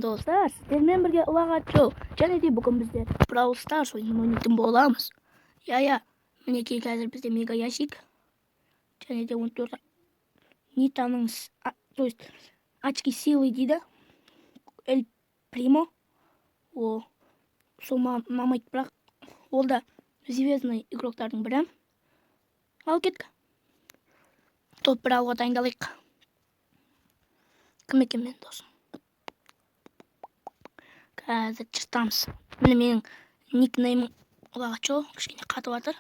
Достар, сіздермен бірге ұлағатшыл және де бүгін бізде Brawl Stars ойнайтын боламыз. Мінекей қазір бізде мега ящик және де 14 Нитаның то есть очки силы дейді. Эль Примо. Сол мамайды, бірақ ол да звездный игроктардың бірі. Ал кеттік. Топ бір алуға дайындалайық. Кім екен мен досым? Қазір жыртамыз. Міне менің никнеймім ұлағатшыл. Кішкене қатып жатыр.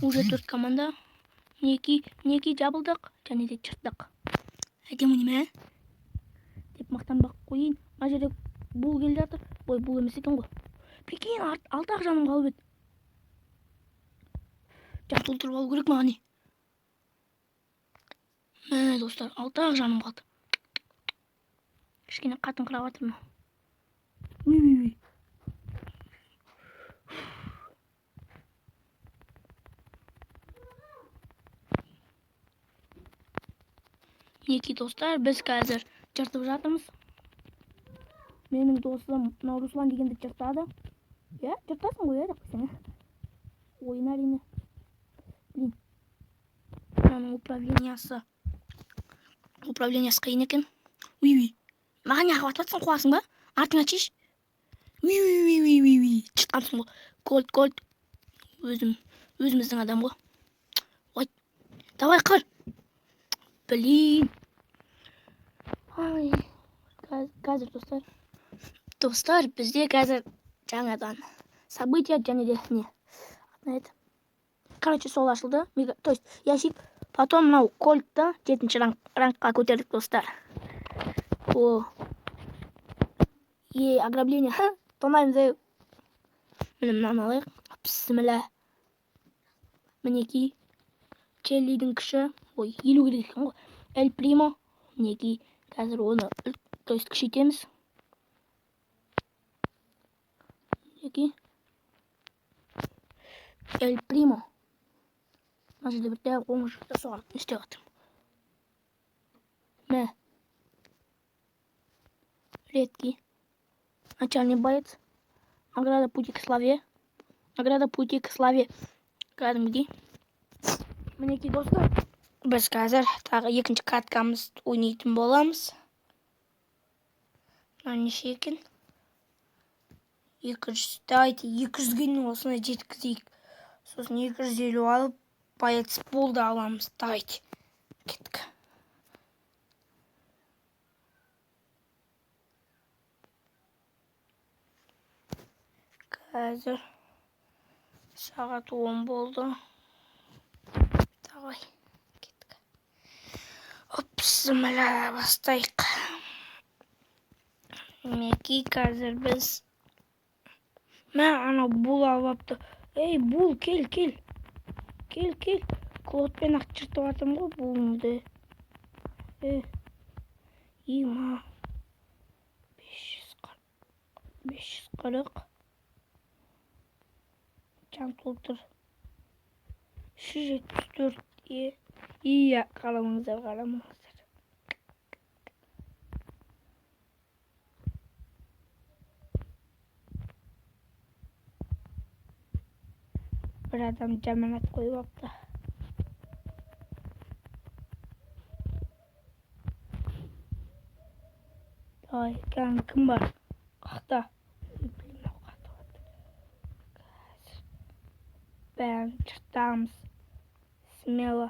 Уже 4 команда. Мінекей жабылдық және де жырттық. Әдемі неме? Деп мақтанбақ қойын. Мына жерде бұл келе жатыр. Ой, бұл емес екен ғой. Прикинь, 6-ақ жаным қалып еді. Жан толтырып алу керек маған не? Мә достар, 6-ақ жаным қалды. Кішкене қатыңқырап жатырмын. Уй. Мінекей достар, біз қазір жыртып жатырмыз. Менің досым Руслан дегенді жыртады. Жыртасың ғой, деп қойсаң. Ойын әрине. Блин. Оның управлениясы қиын екен. Уй. Маған не қылып жатсың, қуасың ба? Артыңа чеш. Уй. Жыртқансың ғой. Кольт. Өзіміздің адам ғой. Ой. Давай қыр. Блин. Ай. Қазір достар, бізде қазір жаңадан события және де не. Короче, сол ашылды. То есть ящик. Потом мынау кольтты 7-ші рангқа көтердік достар. Ограбление. Тонайым зай. Міне мынаны алайық. Бісміллә. Мінекей. Челлидің күші. Ой, 50 керек екен ғой. Эль Примо. Мінекей. Қазір оны то есть күшейтеміз. Мінекей. Эль Примо. Мына жерде бір дәу қоңыр шықты, соған істеп жатырмын. Мә. Редкий. Начальный боец. Награда пути к славе. Кәдімгідей. Мінекей достар. Біз қазір тағы екінші каткамыз ойнайтын боламыз. Неше екен? 200. Давайте 200-ге осыны жеткізейік. Сосын 250 алып, боец болды аламыз. Давайте. Кеттік. Қазір сағат 10 болды. Давай. Кеттік. Бісміллә, бастайық. Мінекей қазір біз ана бұл алыпты. Ей, бұл, кел. Клодпен ақ жыртып атым ғой бұлыңды. 540. Жан толтыр. 374. Иә, қарамаңыздар. Bir adam camanat koyup apta. Ay, kim var? Qaqta. Ben жыртамыз. Смело.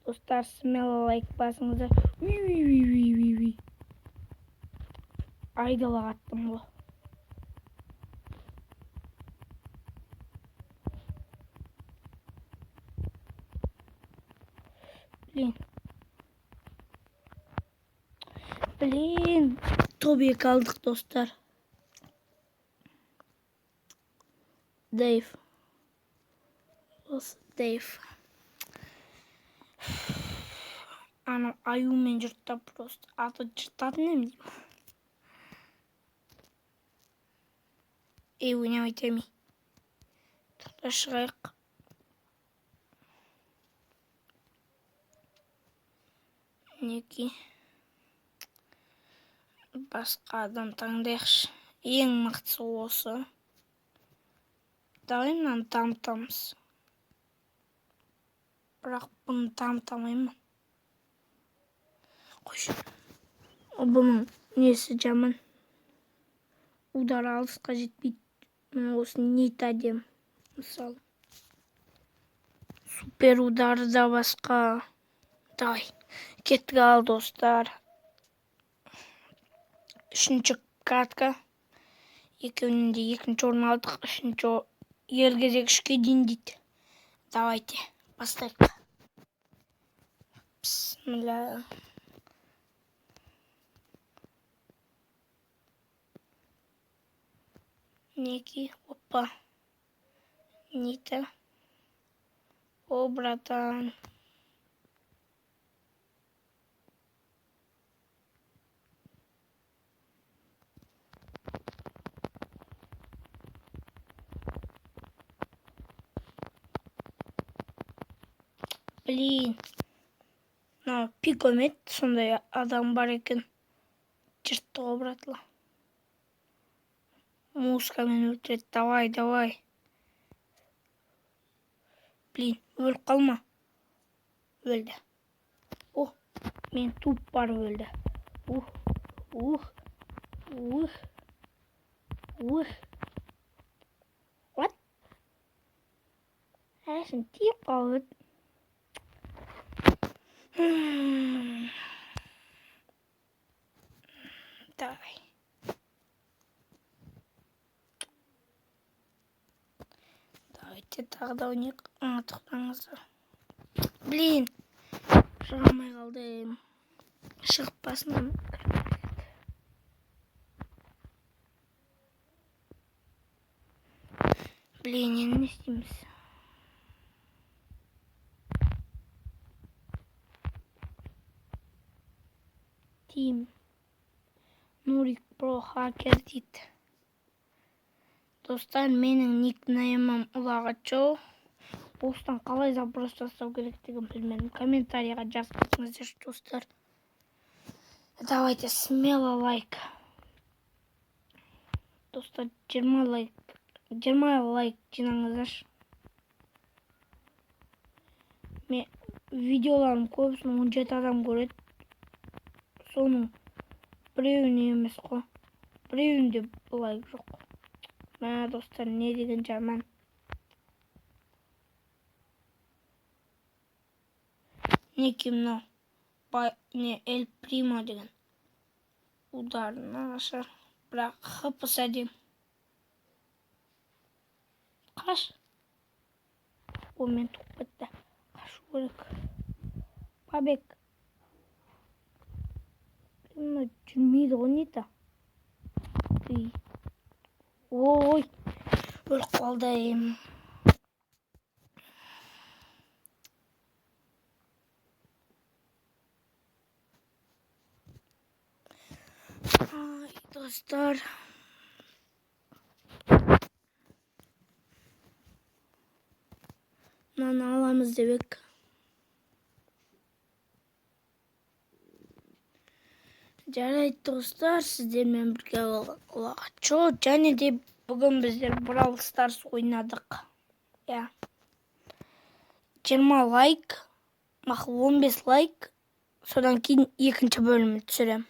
Достар, смело лайк басыңыздар. Уй. Айдалаға аттым ғой. Блин. Тобе kaldık dostlar. Dave. Ana ayuмен жыртап просто. Аты жыртатын не деймін. Ойнамай тәмей. Тоқта шығайық. Мінекей. басқа адам таңдайықшы. Ең мықтысы осы. Давай мынаны дамытамыз. Бірақ бұны дамытамаймын. Қойшы. Бұның несі жаман. Удар алысқа жетпейді. Мына осы Нита дем. Мысалы. Супер удары да басқа. Давай. Кеттік ал, достар. Үшінші картка. Екеуінен де екінші орын алдық. Үшінші ергезек үшке дейін дейді. Давайте. Бастайық. Бисмилля. Неки. Опа. Нита. О, братан. Блин. Пикомет, сондай адам бар екен. Жыртты ғой, братла. Музыкамен өлтіреді. Давай, давай. Блин, өліп қалма. Өлді. Мен туп бар өлді. What? Әсін тиіп қалды. Давай. Давайте тағы да ойнайық. Ұмытпаңыздар. Блин. Шығамай қалдым. Шығып басынан. Блин, енді не істейміз? Тим. Нурик Про Хакер дейді. Достар, менің никнеймім Ұлағатшоу. Осыдан қалай запрос жасау керектігін білмедім. Комментарийға жазып кетіңіздер, достар. Давайте смело лайк. Достар, 20 лайк жинаңыздар. Видеоларым көбісін 17 адам көреді. Соның біреуіне емес қой. Біреуінде лайк жоқ. Мә, достар, не деген жаман. Неки мынау. Не Эль Примо деген. Ударына ашар. Бірақ хыпыс әдем. Қаш. Мен туып кетті. Қашу керек. Побег. Жүрмейді ғой Нита. Ой. Өліп қалдым. Ай, достар. Мынаны аламыз дебек. Жарайды, достар, сіздермен бірге Ұлағатшоу. Және де бүгін біздер Brawl Stars ойнадық. 20 лайк, мақыл 15 лайк. Содан кейін екінші бөлімі түсірем.